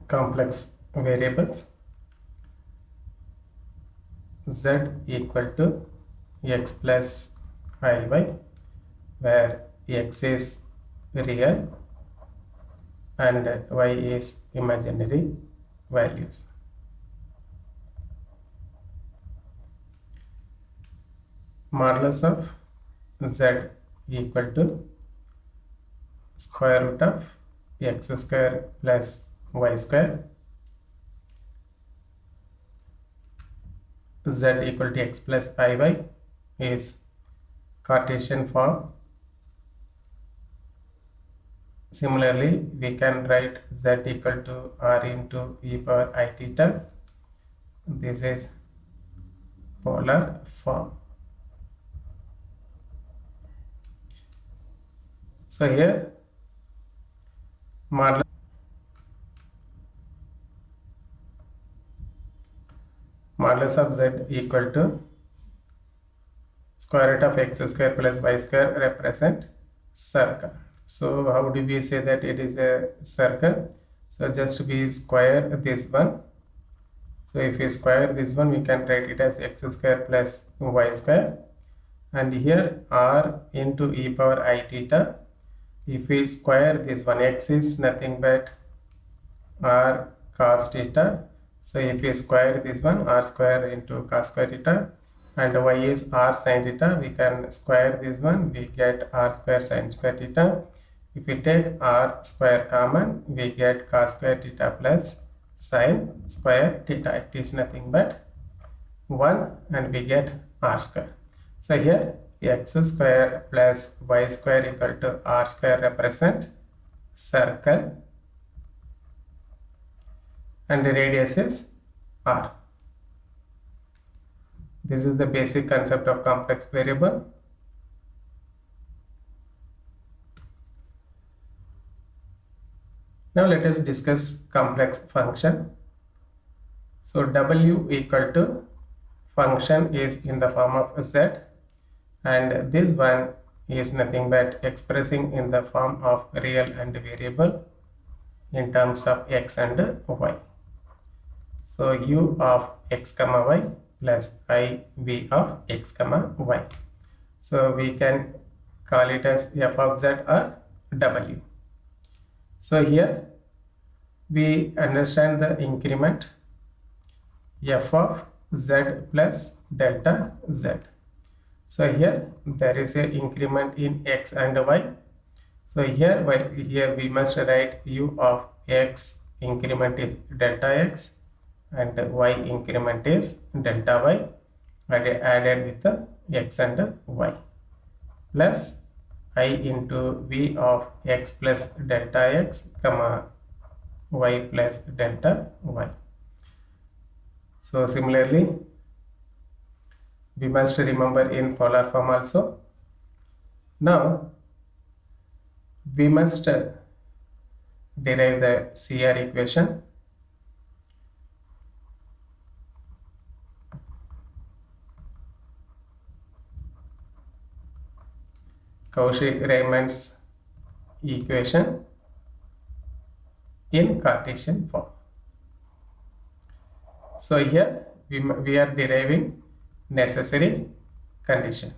complex variables z equal to x plus iy, where x is real and y is imaginary values. Modulus of z equal to square root of x square plus y square, z equal to x plus iy is Cartesian form. Similarly, we can write z equal to r into e power I theta. This is polar form. So here modulus of z equal to square root of x square plus y square represent circle. So how do we say that it is a circle? So just we square this one. So if we square this one, we can write it as x square plus y square, and here r into e power I theta. If we square this one, x is nothing but r cos theta. So if we square this one, r square into cos square theta, and y is r sin theta, we can square this one, we get r square sin square theta. If we take r square common, we get cos square theta plus sin square theta. It is nothing but 1, and we get r square. So here x square plus y square equal to r square represent circle, and the radius is r. This is the basic concept of complex variable. Now let us discuss complex function. So w equal to function is in the form of z, and this one is nothing but expressing in the form of real and variable in terms of x and y. So u of x comma y plus iv of x comma y. So we can call it as f of z or w. So here we understand the increment f of z plus delta z. So here there is a increment in x and y. So here we must write u of x increment is delta x and y increment is delta y, added with the x and y, plus I into v of x plus delta x comma y plus delta y. So similarly, we must remember in polar form also. Now we must derive the CR equation. Cauchy-Riemann's equation in Cartesian form. So here we are deriving necessary condition.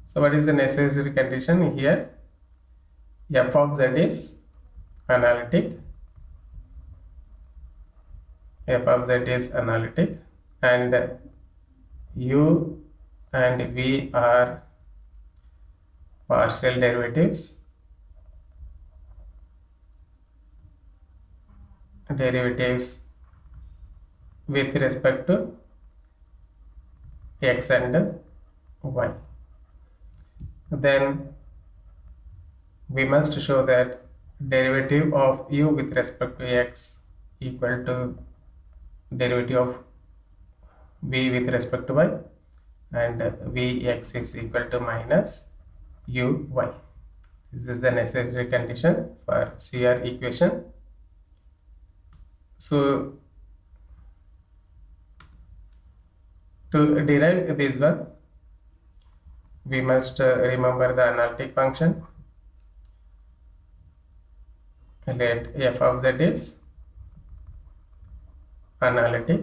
So what is the necessary condition here? F of z is analytic. F of z is analytic, and u and v are partial derivatives. With respect to x and y. Then we must show that derivative of u with respect to x equal to derivative of v with respect to y, and vx is equal to minus uy. This is the necessary condition for CR equation. So to derive this one, we must remember the analytic function. Let f of z is analytic.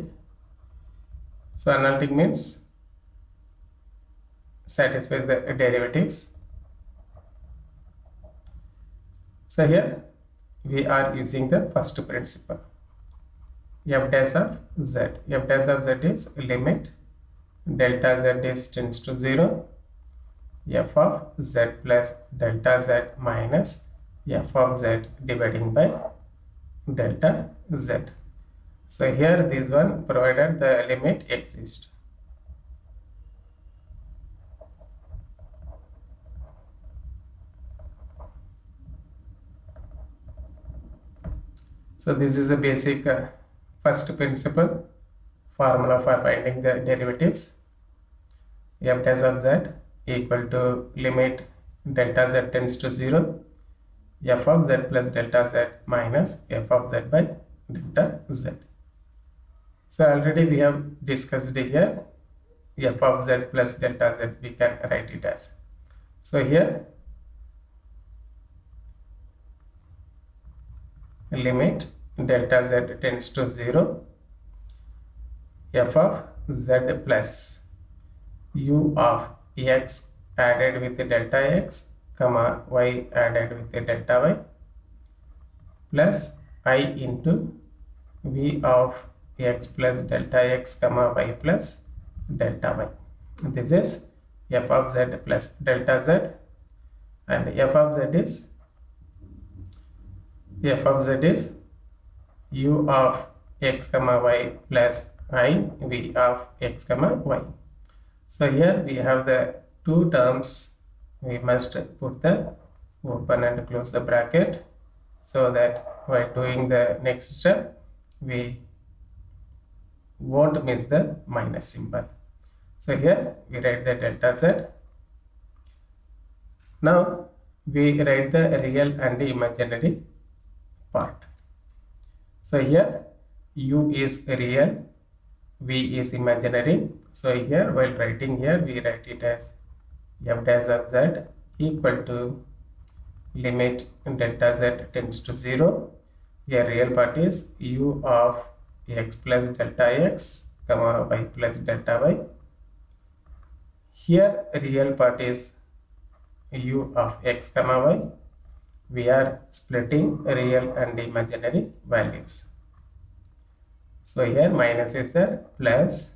So analytic means satisfies the derivatives. So here we are using the first principle. F dash of z. F dash of z is limit delta z is tends to 0. F of z plus delta z minus f of z dividing by delta z. So here this one provided the limit exists. So this is the basic first principle formula for finding the derivatives. F dash of z equal to limit delta z tends to 0, f of z plus delta z minus f of z by delta z. So already we have discussed here f of z plus delta z, we can write it as. So here limit delta z tends to 0, f of z plus u of x added with delta x comma y added with delta y plus I into v of x plus delta x comma y plus delta y. This is f of z plus delta z, and f of z is u of x comma y plus I v of x comma y. So here we have the two terms. We must put the open and close the bracket so that while doing the next step we won't miss the minus symbol. So here we write the delta z. Now we write the real and imaginary part. So here u is real, v is imaginary. So here while writing here we write it as f dash of z equal to limit delta z tends to 0. Here real part is u of x plus delta x comma y plus delta y. Here real part is u of x comma y. We are splitting real and imaginary values. So here minus is there, plus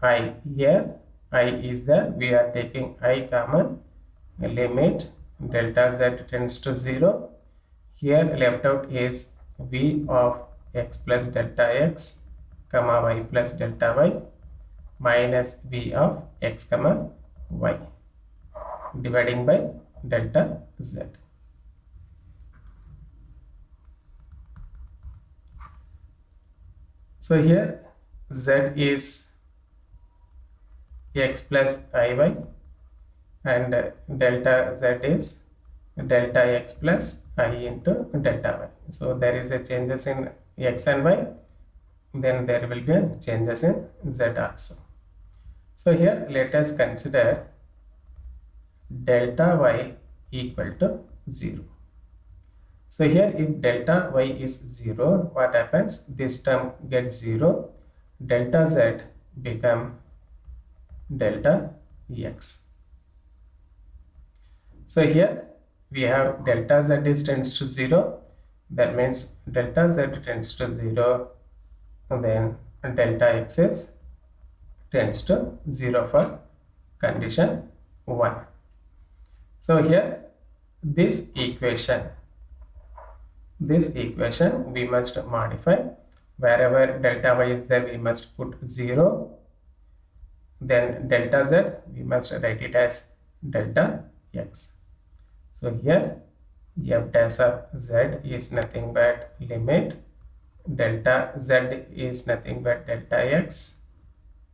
I. Here I is there, we are taking I common, limit delta z tends to 0. Here left out is v of x plus delta x comma y plus delta y minus v of x comma y dividing by delta z. So here z is x plus iy and delta z is delta x plus I into delta y. So there is a changes in x and y, then there will be a changes in z also. So here let us consider delta y equal to 0. So here if delta y is 0, what happens? This term gets 0, delta z become delta x. So here we have delta z is tends to 0, that means delta z tends to 0, and then delta x is tends to 0 for condition 1. So here this equation we must modify. Wherever delta y is there, we must put 0. Then delta z, we must write it as delta x. So here f dash of z is nothing but limit delta z is nothing but delta x,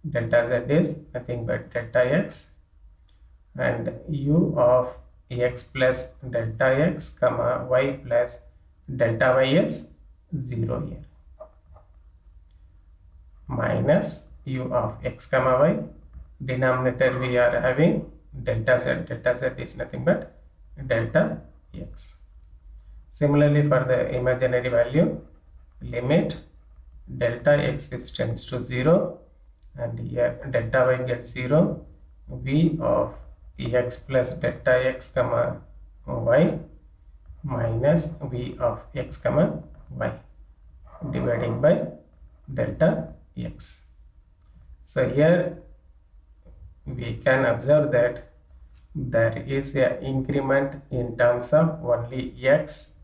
delta z is nothing but delta x, and u of x plus delta x comma y plus delta y is 0 here, minus u of x comma y, denominator we are having delta z is nothing but delta x. Similarly, for the imaginary value, limit delta x is tends to 0, and here delta y gets 0, v of x plus delta x comma y minus v of x comma y dividing by delta x. So here we can observe that there is an increment in terms of only x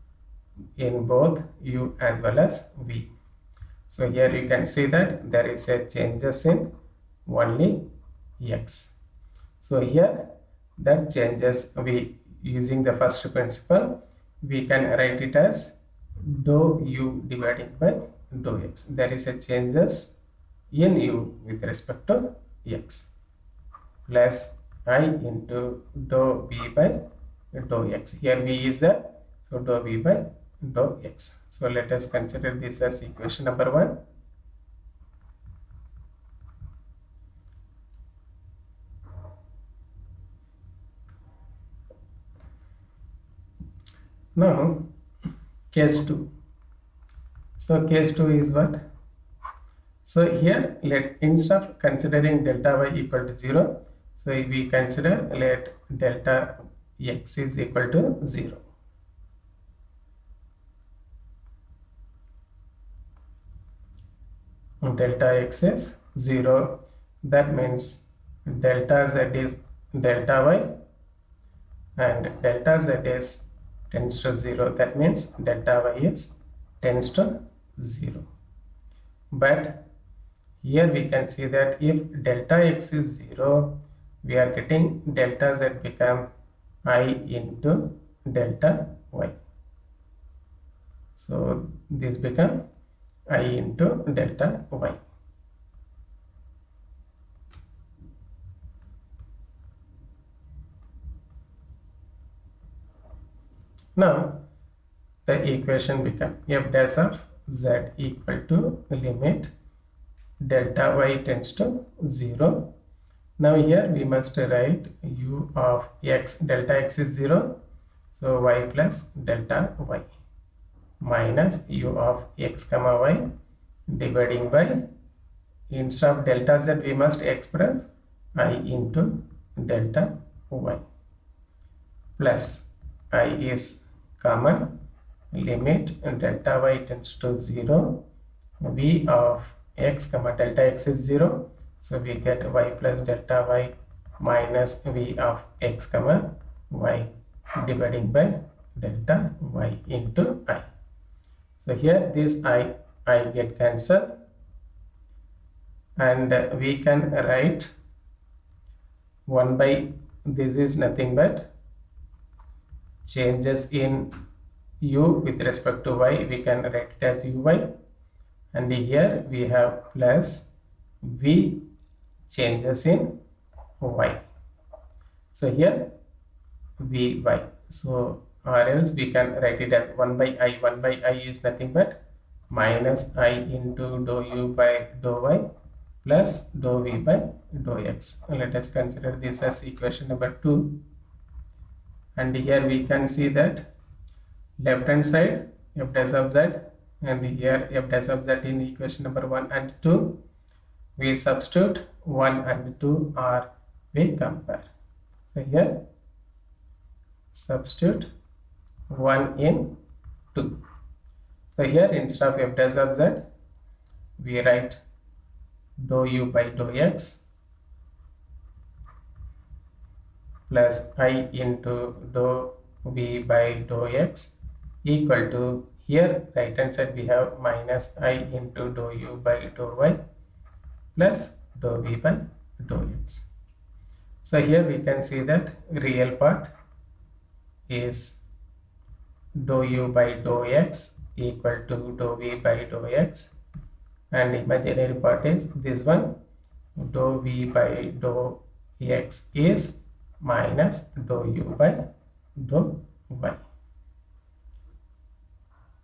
in both u as well as v. So here you can see that there is a changes in only x. So here that changes, we using the first principle, we can write it as dou u divided by dou x. There is a changes in u with respect to x plus I into dou v by dou x. Here v is there, so dou v by dou x. So let us consider this as equation number 1. Now case 2. So case 2 is what? So here instead of considering delta y equal to 0, so we consider let delta x is equal to 0. Delta x is 0, that means delta z is delta y, and delta z is tends to 0, that means delta y is tends to 0. But here we can see that if delta x is 0, we are getting delta z become I into delta y. So this become I into delta y. Now the equation become f dash of z equal to limit delta y tends to 0. Now here we must write u of x, delta x is 0, so y plus delta y minus u of x comma y dividing by, instead of delta z we must express I into delta y plus I is common, limit delta y tends to 0, v of x comma delta x is 0, so we get y plus delta y minus v of x comma y dividing by delta y into I. So here this I get cancelled, and we can write 1 by, this is nothing but changes in u with respect to y, we can write it as uy, and here we have plus v changes in y. So here vy, so or else we can write it as 1 by I. 1 by I is nothing but minus I into dou u by dou y plus dou v by dou x. Let us consider this as equation number 2, and here we can see that left hand side f dash of z, and here f dash of z in equation number 1 and 2, we substitute 1 and 2 or we compare. So here substitute 1 in 2. So here instead of f dash of z, we write dou u by dou x plus I into dou v by dou x equal to, here right hand side we have minus I into dou u by dou y plus dou v by dou x. So here we can see that real part is dou u by dou x equal to dou v by dou x, and imaginary part is this one, dou v by dou x is minus dou u by dou y.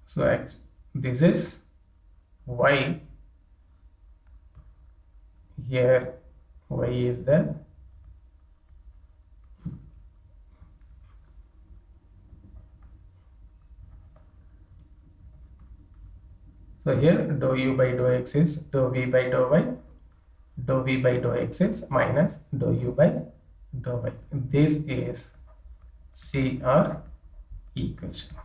So this is y, here y is the So here dou u by dou x is dou v by dou y, dou v by dou x is minus dou u by dou y. This is CR equation.